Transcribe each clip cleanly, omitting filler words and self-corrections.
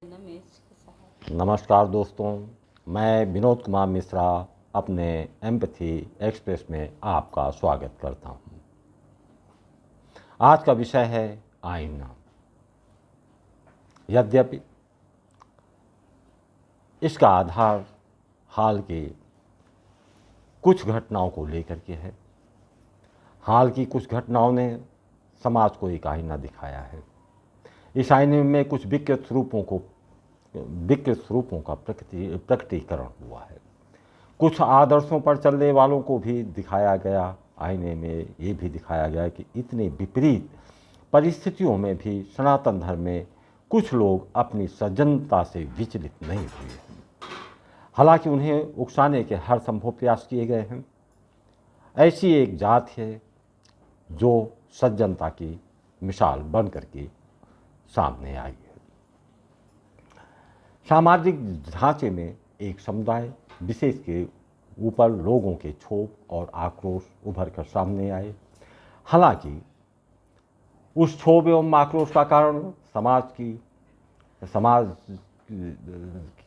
नमस्कार दोस्तों, मैं विनोद कुमार मिश्रा अपने एम्पैथी एक्सप्रेस में आपका स्वागत करता हूं। आज का विषय है आईना। यद्यपि इसका आधार हाल की कुछ घटनाओं को लेकर के है। हाल की कुछ घटनाओं ने समाज को एक आईना दिखाया है। इस आईने में कुछ विकृत रूपों का प्रकटीकरण हुआ है। कुछ आदर्शों पर चलने वालों को भी दिखाया गया। आईने में ये भी दिखाया गया कि इतने विपरीत परिस्थितियों में भी सनातन धर्म में कुछ लोग अपनी सज्जनता से विचलित नहीं हुए हैं। हालांकि उन्हें उकसाने के हर संभव प्रयास किए गए हैं। ऐसी एक जात है जो सज्जनता की मिसाल बन करके सामने आई है। सामाजिक ढांचे में एक समुदाय विशेष के ऊपर लोगों के क्षोभ और आक्रोश उभर कर सामने आए। हालांकि उस क्षोभ एवं आक्रोश का कारण समाज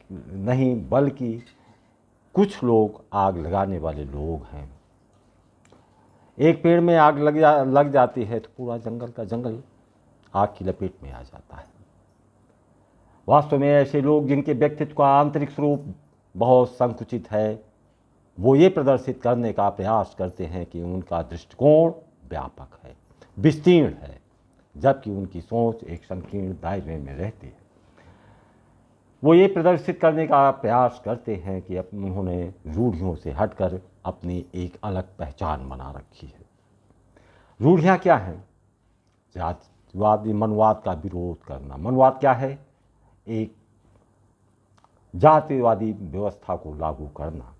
नहीं, बल्कि कुछ लोग आग लगाने वाले लोग हैं। एक पेड़ में आग लग जाती है तो पूरा जंगल का जंगल आग की लपेट में आ जाता है। वास्तव में ऐसे लोग जिनके व्यक्तित्व का आंतरिक स्वरूप बहुत संकुचित है, वो ये प्रदर्शित करने का प्रयास करते हैं कि उनका दृष्टिकोण व्यापक है, विस्तीर्ण है, जबकि उनकी सोच एक संकीर्ण दायरे में रहती है। वो ये प्रदर्शित करने का प्रयास करते हैं कि उन्होंने रूढ़ियों से हटकर अपनी एक अलग पहचान बना रखी है। रूढ़ियाँ क्या हैं? जातिवादी मनवाद का विरोध करना। मनवाद क्या है? एक जातिवादी व्यवस्था को लागू करना।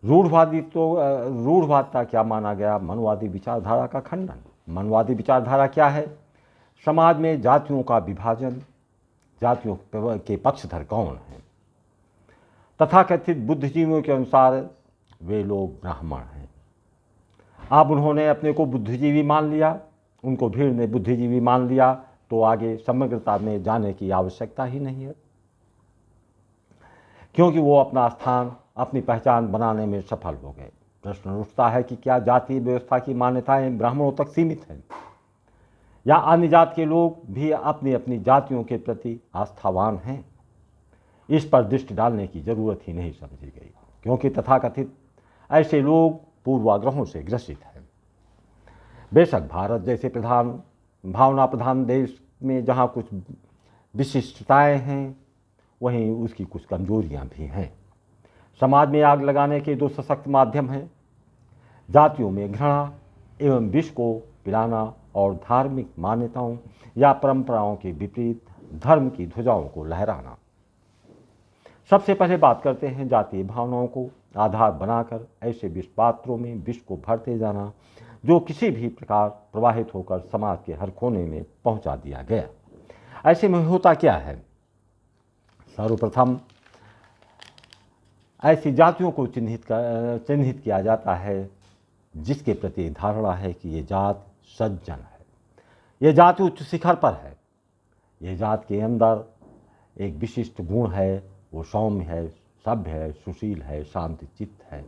रूढ़वादिता क्या माना गया? मनवादी विचारधारा का खंडन। मनवादी विचारधारा क्या है? समाज में जातियों का विभाजन, जातियों के पक्षधर कौन हैं? तथाकथित बुद्धिजीवियों के अनुसार वे लोग ब्राह्मण हैं। अब उन्होंने अपने को बुद्धिजीवी मान लिया, उनको भीड़ ने बुद्धिजीवी मान लिया, तो आगे समग्रता में जाने की आवश्यकता ही नहीं है, क्योंकि वो अपना स्थान, अपनी पहचान बनाने में सफल हो गए। प्रश्न उठता है कि क्या जातीय व्यवस्था की मान्यताएं ब्राह्मणों तक सीमित हैं, या अन्य जात के लोग भी अपनी अपनी जातियों के प्रति आस्थावान हैं? इस पर दृष्टि डालने की जरूरत ही नहीं समझी गई, क्योंकि तथाकथित ऐसे लोग पूर्वाग्रहों से ग्रसित हैं। बेशक भारत जैसे भावना प्रधान देश में जहाँ कुछ विशिष्टताएं हैं, वहीं उसकी कुछ कमजोरियां भी हैं। समाज में आग लगाने के दो सशक्त माध्यम हैं: जातियों में घृणा एवं विष को पिलाना, और धार्मिक मान्यताओं या परंपराओं के विपरीत धर्म की ध्वजाओं को लहराना। सबसे पहले बात करते हैं जातीय भावनाओं को आधार बनाकर ऐसे विष पात्रों में विष को भरते जाना, जो किसी भी प्रकार प्रवाहित होकर समाज के हर कोने में पहुंचा दिया गया। ऐसे में होता क्या है? सर्वप्रथम ऐसी जातियों को चिन्हित किया जाता है जिसके प्रति धारणा है कि ये जात सज्जन है, ये जात उच्च शिखर पर है, ये जात के अंदर एक विशिष्ट गुण है, वो सौम्य है, सभ्य है, सुशील है, शांति चित्त है,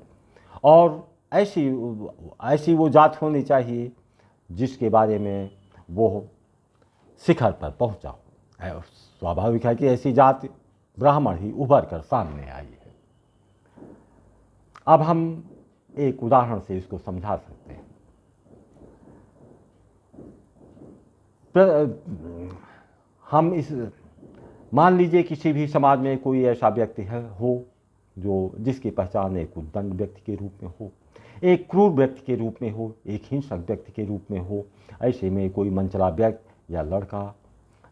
और ऐसी वो जात होनी चाहिए जिसके बारे में वो शिखर पर पहुंचा हो। स्वाभाविक है कि ऐसी जात ब्राह्मण ही उभर कर सामने आई है। अब हम एक उदाहरण से इसको समझा सकते हैं। मान लीजिए किसी भी समाज में कोई ऐसा व्यक्ति हो जिसकी पहचान एक उद्दंड व्यक्ति के रूप में हो, एक क्रूर व्यक्ति के रूप में हो, एक हिंसक व्यक्ति के रूप में हो। ऐसे में कोई मनचला व्यक्ति या लड़का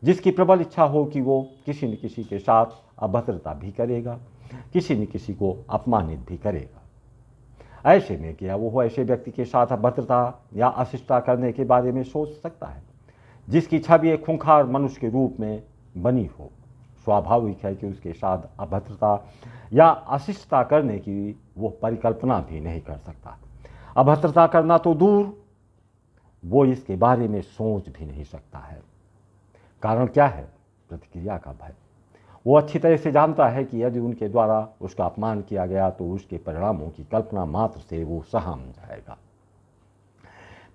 जिसकी प्रबल इच्छा हो कि वो किसी न किसी के साथ अभद्रता भी करेगा, किसी न किसी को अपमानित भी करेगा। ऐसे में क्या वो ऐसे व्यक्ति के साथ अभद्रता या अशिष्टता करने के बारे में सोच सकता है जिसकी छवि एक खूंखार मनुष्य के रूप में बनी हो? स्वाभाविक है कि उसके साथ अभद्रता या अशिष्टता करने की वो परिकल्पना भी नहीं कर सकता। अभद्रता करना तो दूर, वो इसके बारे में सोच भी नहीं सकता है। कारण क्या है? प्रतिक्रिया का भय। वो अच्छी तरह से जानता है कि यदि उनके द्वारा उसका अपमान किया गया तो उसके परिणामों की कल्पना मात्र से वो सहम जाएगा।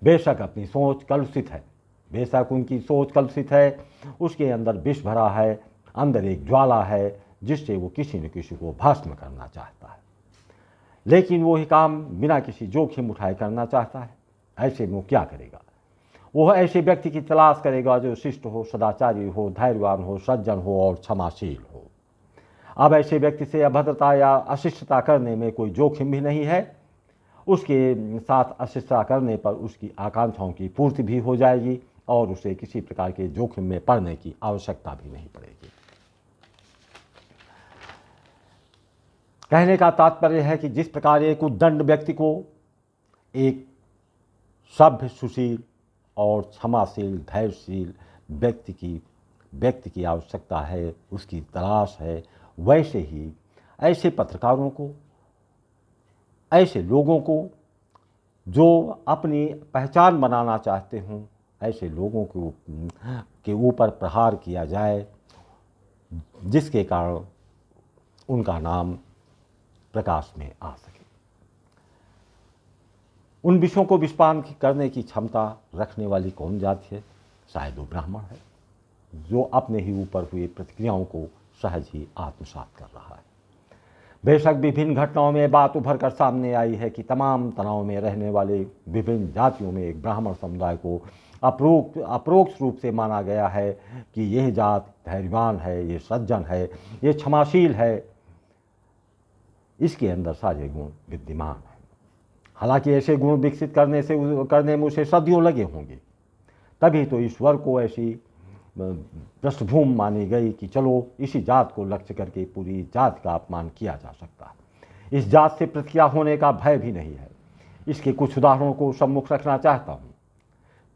बेशक अपनी सोच कलुषित है, बेशक उनकी सोच कलुषित है, उसके अंदर विष भरा है, अंदर एक ज्वाला है जिससे वो किसी न किसी को भस्म करना चाहता है, लेकिन वो ही काम बिना किसी जोखिम उठाए करना चाहता है। ऐसे में वो क्या करेगा? वो ऐसे व्यक्ति की तलाश करेगा जो शिष्ट हो, सदाचारी हो, धैर्यवान हो, सज्जन हो और क्षमाशील हो। अब ऐसे व्यक्ति से अभद्रता या अशिष्टता करने में कोई जोखिम भी नहीं है। उसके साथ अशिष्टता करने पर उसकी आकांक्षाओं की पूर्ति भी हो जाएगी और उसे किसी प्रकार के जोखिम में पड़ने की आवश्यकता भी नहीं पड़ेगी। कहने का तात्पर्य है कि जिस प्रकार एक उद्दंड व्यक्ति को एक सभ्य, सुशील और क्षमाशील, धैर्यशील व्यक्ति की आवश्यकता है, उसकी तलाश है, वैसे ही ऐसे पत्रकारों को, ऐसे लोगों को जो अपनी पहचान बनाना चाहते हों, ऐसे लोगों के ऊपर प्रहार किया जाए जिसके कारण उनका नाम प्रकाश में आ सके। उन विषयों को विस्पान करने की क्षमता रखने वाली कौन जाति है? शायद वो ब्राह्मण है, जो अपने ही ऊपर हुई प्रतिक्रियाओं को सहज ही आत्मसात कर रहा है। बेशक विभिन्न घटनाओं में बात उभर कर सामने आई है कि तमाम तनाव में रहने वाले विभिन्न जातियों में एक ब्राह्मण समुदाय को अप्रोक्ष रूप से माना गया है कि यह जात धैर्यवान है, ये सज्जन है, ये क्षमाशील है, इसके अंदर सारे गुण विद्यमान हैं। हालांकि ऐसे गुण विकसित करने में उसे सदियों लगे होंगे, तभी तो ईश्वर को ऐसी पृष्ठभूमि मानी गई कि चलो इसी जात को लक्ष्य करके पूरी जात का अपमान किया जा सकता है। इस जात से प्रतिक्रिया होने का भय भी नहीं है। इसके कुछ उदाहरणों को सम्मुख रखना चाहता हूँ।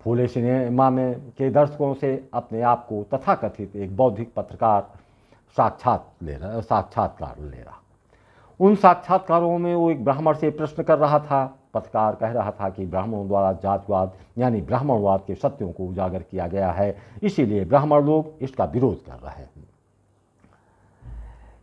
फूले सिनेमा में के दर्शकों से अपने आप को तथाकथित एक बौद्धिक पत्रकार साक्षात्कार ले रहा। उन साक्षात्कारों में वो एक ब्राह्मण से प्रश्न कर रहा था। पत्रकार कह रहा था कि ब्राह्मणों द्वारा जातिवाद यानी ब्राह्मणवाद के सत्यों को उजागर किया गया है, इसीलिए ब्राह्मण लोग इसका विरोध कर रहे हैं।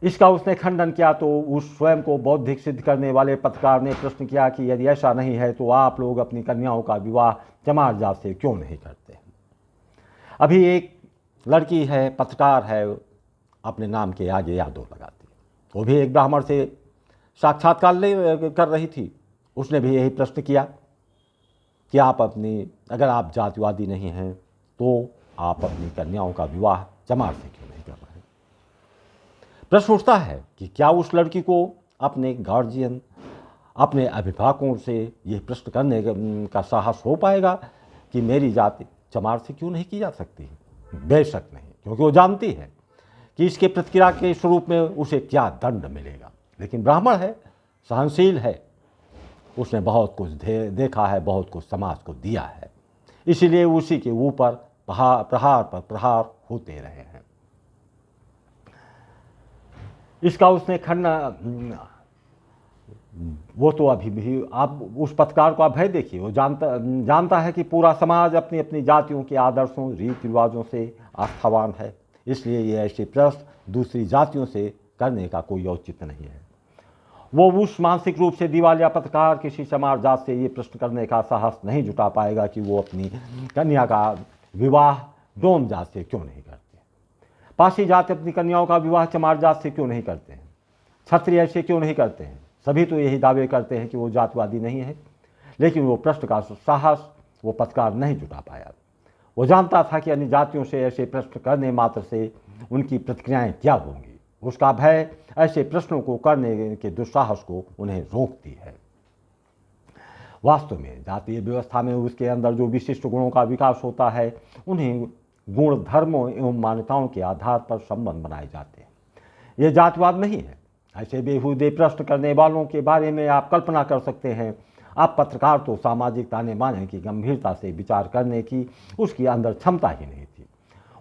इसका उसने खंडन किया तो उस स्वयं को बौद्धिक सिद्ध करने वाले पत्रकार ने प्रश्न किया कि यदि ऐसा नहीं है तो आप लोग अपनी कन्याओं का विवाह चमार जात से क्यों नहीं करते? अभी एक लड़की है, पत्रकार है, अपने नाम के आगे यादव लगाती, वो भी एक ब्राह्मण से साक्षात्कार कर रही थी। उसने भी यही प्रश्न किया कि अगर आप जातिवादी नहीं हैं तो आप अपनी कन्याओं का विवाह चमार से क्यों नहीं कर रहे? प्रश्न उठता है कि क्या उस लड़की को अपने गार्जियन, अपने अभिभावकों से यह प्रश्न करने का साहस हो पाएगा कि मेरी जाति चमार से क्यों नहीं की जा सकती? बेशक नहीं, क्योंकि वो जानती है कि इसके प्रतिक्रिया के स्वरूप में उसे क्या दंड मिलेगा। लेकिन ब्राह्मण है, सहनशील है, उसने बहुत कुछ देखा है, बहुत कुछ समाज को दिया है, इसीलिए उसी के ऊपर प्रहार पर प्रहार होते रहे हैं। इसका उसने खंडन, वो तो अभी भी आप उस पत्रकार को आप भय देखिए, वो जानता है कि पूरा समाज अपनी अपनी जातियों के आदर्शों, रीति रिवाजों से आस्थावान है, इसलिए ये ऐसे प्रश्न दूसरी जातियों से करने का कोई औचित्य नहीं है। वो उस मानसिक रूप से दिवालिया पत्रकार किसी चमार जात से ये प्रश्न करने का साहस नहीं जुटा पाएगा कि वो अपनी कन्या का विवाह डोम जात से क्यों नहीं करते, पासी जात अपनी कन्याओं का विवाह चमार जात से क्यों नहीं करते हैं, क्षत्रिय ऐसे क्यों नहीं करते हैं। सभी तो यही दावे करते हैं कि वो जातवादी नहीं है, लेकिन वो प्रश्न का साहस वो पत्रकार नहीं जुटा पाया। वो जानता था कि अन्य जातियों से ऐसे प्रश्न करने मात्र से उनकी प्रतिक्रियाएं क्या होंगी। उसका भय ऐसे प्रश्नों को करने के दुस्साहस को उन्हें रोकती है। वास्तव में जातीय व्यवस्था में उसके अंदर जो विशिष्ट गुणों का विकास होता है, उन्हें गुण, धर्मों एवं मान्यताओं के आधार पर संबंध बनाए जाते हैं। ये जातिवाद नहीं है। ऐसे बेहुदे प्रश्न करने वालों के बारे में आप कल्पना कर सकते हैं। आप पत्रकार तो सामाजिक ताने बाने की गंभीरता से विचार करने की उसके अंदर क्षमता ही नहीं थी।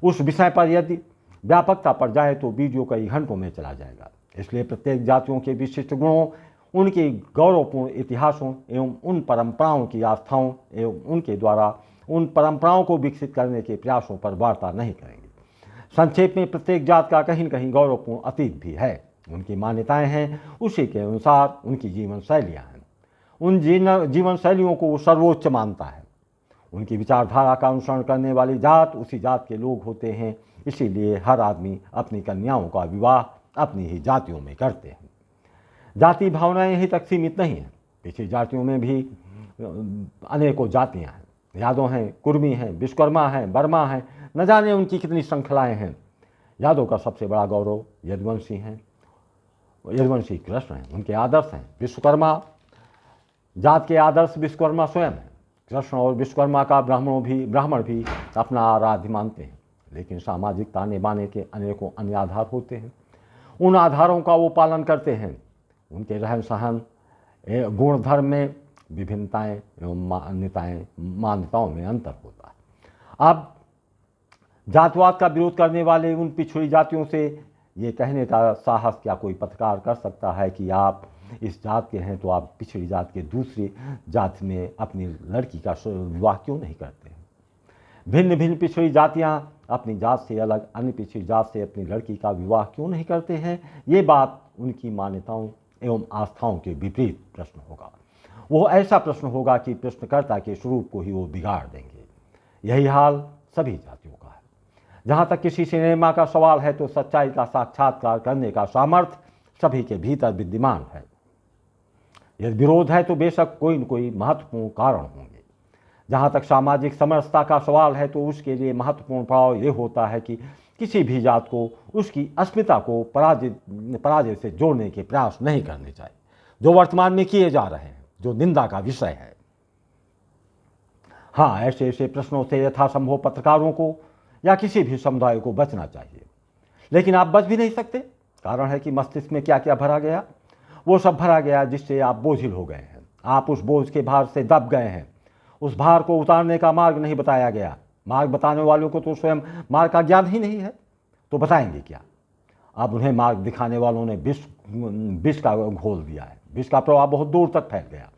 उस विषय पर यदि व्यापकता पर जाए तो वीडियो कई घंटों में चला जाएगा। इसलिए प्रत्येक जातियों के विशिष्ट गुणों, उनके गौरवपूर्ण इतिहासों एवं उन परंपराओं की आस्थाओं एवं उनके द्वारा उन परंपराओं को विकसित करने के प्रयासों पर वार्ता नहीं करेंगे। संक्षेप में प्रत्येक जात का कहीं न कहीं गौरवपूर्ण अतीत भी है। उनकी मान्यताएं हैं, उसी के अनुसार उनकी जीवन शैलियाँ हैं। उन जीवन शैलियों को वो सर्वोच्च मानता है। उनकी विचारधारा का अनुसरण करने वाली जात उसी जात के लोग होते हैं। इसीलिए हर आदमी अपनी कन्याओं का विवाह अपनी ही जातियों में करते हैं। जाति भावनाएं यहीं तक सीमित नहीं हैं। पिछली जातियों में भी अनेकों जातियां हैं। यादव हैं, कुर्मी हैं, विश्वकर्मा हैं, बर्मा हैं, न जाने उनकी कितनी श्रृंखलाएं हैं। यादव का सबसे बड़ा गौरव यदुवंशी हैं, यदुवंशी कृष्ण हैं, उनके आदर्श हैं। विश्वकर्मा जात के आदर्श विश्वकर्मा स्वयं हैं। कृष्ण और विश्वकर्मा का ब्राह्मण भी अपना आराध्य मानते हैं। लेकिन सामाजिक ताने बाने के अनेकों अन्य आधार होते हैं। उन आधारों का वो पालन करते हैं। उनके रहन सहन गुण धर्म में विभिन्नताएं एवं मान्यताओं में अंतर होता है। अब जातवाद का विरोध करने वाले उन पिछड़ी जातियों से ये कहने का साहस क्या कोई पत्रकार कर सकता है कि आप इस जात के हैं तो आप पिछड़ी जात के दूसरी जात में अपनी लड़की का विवाह क्यों नहीं करते हैं? भिन्न भिन्न पिछड़ी जातियां अपनी जात से अलग अन्य पिछड़ी जात से अपनी लड़की का विवाह क्यों नहीं करते हैं? ये बात उनकी मान्यताओं एवं आस्थाओं के विपरीत प्रश्न होगा। वो ऐसा प्रश्न होगा कि प्रश्नकर्ता के स्वरूप को ही वो बिगाड़ देंगे। यही हाल सभी जातियों का है। जहाँ तक किसी सिनेमा का सवाल है तो सच्चाई का साक्षात्कार करने का सामर्थ्य सभी के भीतर विद्यमान है। यदि विरोध है तो बेशक कोई न कोई महत्वपूर्ण कारण होंगे। जहाँ तक सामाजिक समरसता का सवाल है तो उसके लिए महत्वपूर्ण पड़ाव ये होता है कि किसी भी जात को उसकी अस्मिता को पराजय से जोड़ने के प्रयास नहीं करने चाहिए, जो वर्तमान में किए जा रहे हैं, जो निंदा का विषय है। हाँ, ऐसे प्रश्नों से यथासंभव पत्रकारों को या किसी भी समुदाय को बचना चाहिए। लेकिन आप बच भी नहीं सकते। कारण है कि मस्तिष्क में क्या क्या भरा गया, वो सब भरा गया जिससे आप बोझिल हो गए हैं। आप उस बोझ के भार से दब गए हैं। उस भार को उतारने का मार्ग नहीं बताया गया। मार्ग बताने वालों को तो स्वयं मार्ग का ज्ञान ही नहीं है, तो बताएंगे क्या? अब उन्हें मार्ग दिखाने वालों ने विष का घोल दिया है। विष का प्रभाव बहुत दूर तक फैल गया।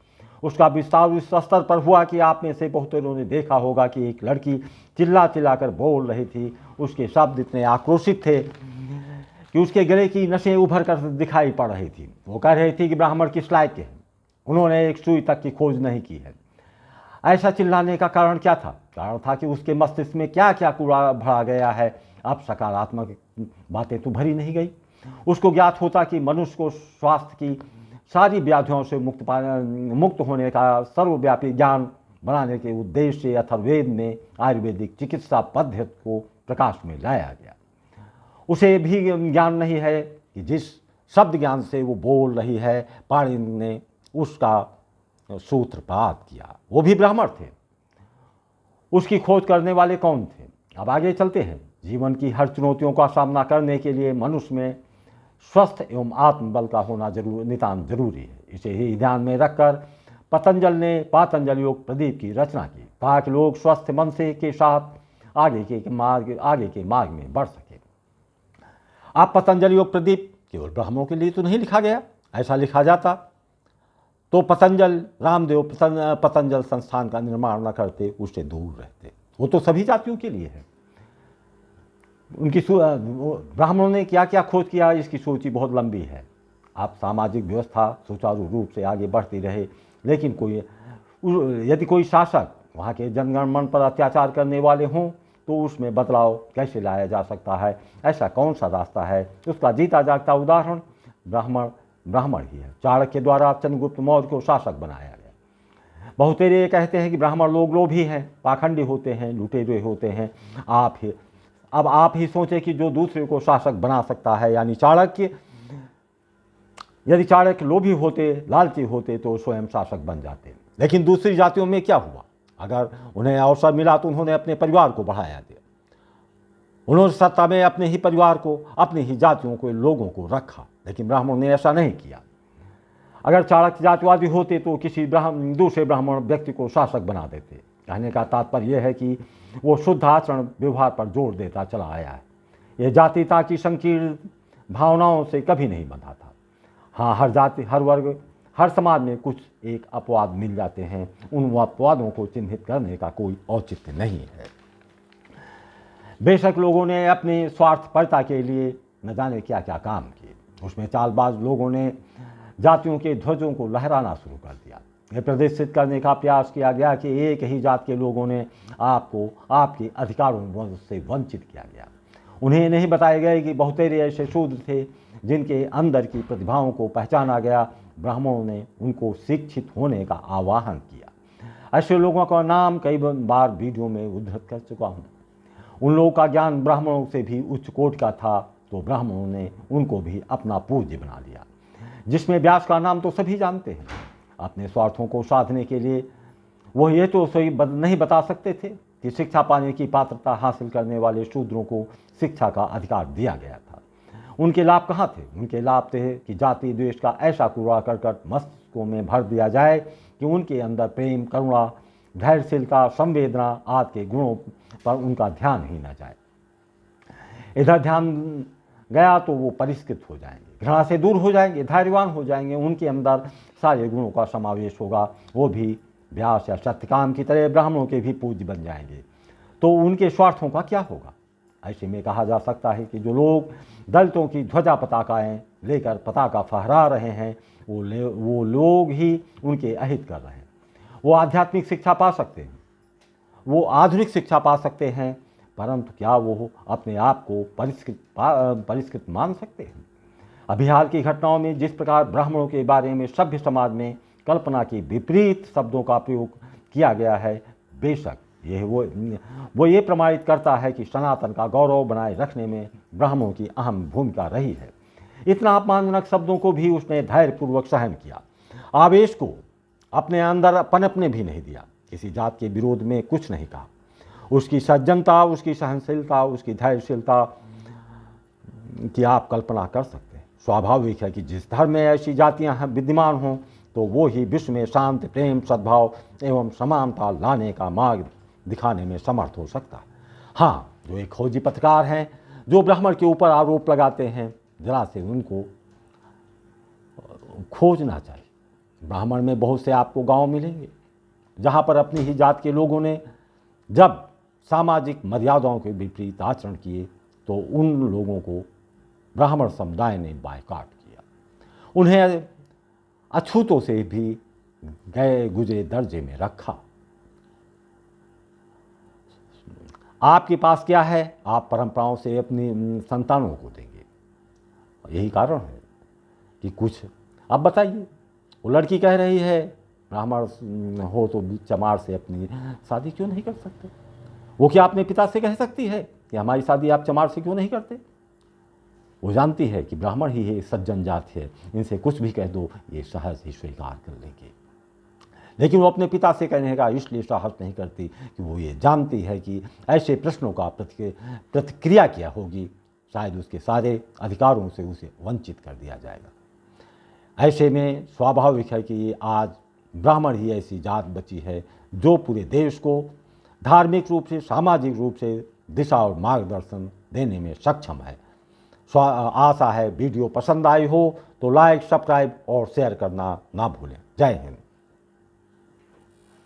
उसका विस्तार इस स्तर पर हुआ कि आप में से बहुतों ने देखा होगा कि एक लड़की चिल्ला चिल्ला कर बोल रही थी। उसके शब्द इतने आक्रोशित थे कि उसके गले की नसें उभर कर दिखाई पड़ रही थी। वो कह रही थी कि ब्राह्मण किस लायक के हैं, उन्होंने एक सुई तक की खोज नहीं की है। ऐसा चिल्लाने का कारण क्या था? कारण था कि उसके मस्तिष्क में क्या क्या कूड़ा भरा गया है। अब सकारात्मक बातें तो भरी नहीं गई। उसको ज्ञात होता कि मनुष्य को स्वास्थ्य की सारी व्याधियों से मुक्त होने का सर्वव्यापी ज्ञान बनाने के उद्देश्य से अथर्ववेद में आयुर्वेदिक चिकित्सा पद्धति को प्रकाश में लाया गया। उसे भी ज्ञान नहीं है कि जिस शब्द ज्ञान से वो बोल रही है, पाणिनि ने उसका सूत्रपात किया। वो भी ब्राह्मण थे। उसकी खोज करने वाले कौन थे? अब आगे चलते हैं। जीवन की हर चुनौतियों का सामना करने के लिए मनुष्य में स्वस्थ एवं आत्मबल का होना नितांत जरूरी है। इसे ही ध्यान में रखकर पतंजल ने पातंजल योग प्रदीप की रचना की, ताकि लोग स्वस्थ मन से के साथ आगे के मार्ग में बढ़ सके। अब पतंजल योग प्रदीप केवल ब्राह्मणों के लिए तो नहीं लिखा गया। ऐसा लिखा जाता तो पतंजल रामदेव पतंजल संस्थान का निर्माण न करते, उससे दूर रहते। वो तो सभी जातियों के लिए है। उनकी ब्राह्मणों ने क्या क्या खोज किया, इसकी सूची बहुत लंबी है। आप सामाजिक व्यवस्था सुचारू रूप से आगे बढ़ती रहे, लेकिन यदि कोई शासक वहाँ के जनगणमन पर अत्याचार करने वाले हों तो उसमें बदलाव कैसे लाया जा सकता है? ऐसा कौन सा रास्ता है? उसका जीता जागता उदाहरण ब्राह्मण ही है। चाणक्य द्वारा चंद्रगुप्त मौर्य को शासक बनाया गया। बहुतेरे कहते हैं कि ब्राह्मण लोग लोभी हैं, पाखंडी होते हैं, लुटेरे होते हैं। अब आप ही सोचें कि जो दूसरे को शासक बना सकता है, यानी चाणक्य, यदि चाणक्य लोभी होते, लालची होते तो स्वयं शासक बन जाते। लेकिन दूसरी जातियों में क्या हुआ? अगर उन्हें अवसर मिला तो उन्होंने अपने परिवार को बढ़ाया दिया। उन्होंने सत्ता में अपने ही परिवार को, अपनी ही जातियों को, लोगों को रखा। लेकिन ब्राह्मणों ने ऐसा नहीं किया। अगर चाणक्य जातिवादी होते तो किसी दूसरे ब्राह्मण व्यक्ति को शासक बना देते। कहने का तात्पर्य यह है कि वो शुद्ध आचरण व्यवहार पर जोर देता चला आया है। यह जातीयता की संकीर्ण भावनाओं से कभी नहीं बंधा था। हाँ, हर जाति, हर वर्ग, हर समाज में कुछ एक अपवाद मिल जाते हैं। उन अपवादों को चिन्हित करने का कोई औचित्य नहीं है। बेशक लोगों ने अपनी स्वार्थपरता के लिए न जाने क्या क्या काम किए। उसमें चालबाज लोगों ने जातियों के ध्वजों को लहराना शुरू कर दिया। यह प्रदर्शित करने का प्रयास किया गया कि एक ही जात के लोगों ने आपको आपके अधिकारों से वंचित किया गया। उन्हें नहीं बताया गया कि बहुतेरे ऐसे शूद्र थे जिनके अंदर की प्रतिभाओं को पहचाना गया। ब्राह्मणों ने उनको शिक्षित होने का आह्वान किया। ऐसे लोगों का नाम कई बार वीडियो में उद्धृत कर चुका हूँ। उन लोगों का ज्ञान ब्राह्मणों से भी उच्च कोटि का था, तो ब्राह्मणों ने उनको भी अपना पूज्य बना लिया, जिसमें व्यास का नाम तो सभी जानते हैं। अपने स्वार्थों को साधने के लिए वो ये तो सही नहीं बता सकते थे कि शिक्षा पाने की पात्रता हासिल करने वाले शूद्रों को शिक्षा का अधिकार दिया गया था। उनके लाभ कहाँ थे? उनके लाभ थे कि जाति द्वेष का ऐसा कूड़ा करकट मस्तिष्कों में भर दिया जाए कि उनके अंदर प्रेम, करुणा, धैर्यशीलता, संवेदना आदि के गुणों पर उनका ध्यान ही न जाए। इधर ध्यान गया तो वो परिष्कृत हो जाएंगे, घृणा से दूर हो जाएंगे, धैर्यवान हो जाएंगे, उनके अंदर सारे गुणों का समावेश होगा। वो भी व्यास या सत्यकाम की तरह ब्राह्मणों के भी पूज्य बन जाएंगे। तो उनके स्वार्थों का क्या होगा? ऐसे में कहा जा सकता है कि जो लोग दलितों की ध्वजा पताकाएं लेकर पताका फहरा रहे हैं, वो लोग ही उनके अहित कर रहे हैं। वो आध्यात्मिक शिक्षा पा सकते हैं, वो आधुनिक शिक्षा पा सकते हैं, परंतु क्या वो अपने आप को परिष्कृत मान सकते हैं? अभी हाल की घटनाओं में जिस प्रकार ब्राह्मणों के बारे में सभ्य समाज में कल्पना के विपरीत शब्दों का प्रयोग किया गया है, बेशक यह वो ये प्रमाणित करता है कि सनातन का गौरव बनाए रखने में ब्राह्मणों की अहम भूमिका रही है। इतना अपमानजनक शब्दों को भी उसने धैर्यपूर्वक सहन किया। आवेश को अपने अंदर पनपने भी नहीं दिया। किसी जात के विरोध में कुछ नहीं कहा। उसकी सज्जनता, उसकी सहनशीलता, उसकी धैर्यशीलता की आप कल्पना कर सकते हैं। स्वाभाविक है कि जिस धर्म में ऐसी जातियां विद्यमान हों तो वो ही विश्व में शांति, प्रेम, सद्भाव एवं समानता लाने का मार्ग दिखाने में समर्थ हो सकता है। हाँ, जो एक खोजी पत्रकार हैं जो ब्राह्मण के ऊपर आरोप लगाते हैं, जरा से उनको खोजना चाहिए। ब्राह्मण में बहुत से आपको गांव मिलेंगे जहां पर अपनी ही जात के लोगों ने जब सामाजिक मर्यादाओं के विपरीत आचरण किए तो उन लोगों को ब्राह्मण समुदाय ने बायकॉट किया। उन्हें अछूतों से भी गए गुजरे दर्जे में रखा। आपके पास क्या है, आप परंपराओं से अपनी संतानों को देंगे। यही कारण है कि कुछ, अब बताइए, वो लड़की कह रही है ब्राह्मण हो तो चमार से अपनी शादी क्यों नहीं कर सकते? वो क्या अपने पिता से कह सकती है कि हमारी शादी आप चमार से क्यों नहीं करते? वो जानती है कि ब्राह्मण ही है, सज्जन जात है, इनसे कुछ भी कह दो ये सहज ही स्वीकार कर लेंगे। लेकिन वो अपने पिता से कहने का इसलिए साहस नहीं करती कि वो ये जानती है कि ऐसे प्रश्नों का प्रतिक्रिया क्या होगी, शायद उसके सारे अधिकारों से उसे वंचित कर दिया जाएगा। ऐसे में स्वाभाविक है कि आज ब्राह्मण ही ऐसी जात बची है जो पूरे देश को धार्मिक रूप से, सामाजिक रूप से दिशा और मार्गदर्शन देने में सक्षम है। आशा है वीडियो पसंद आई हो तो लाइक, सब्सक्राइब और शेयर करना ना भूलें। जय हिंद।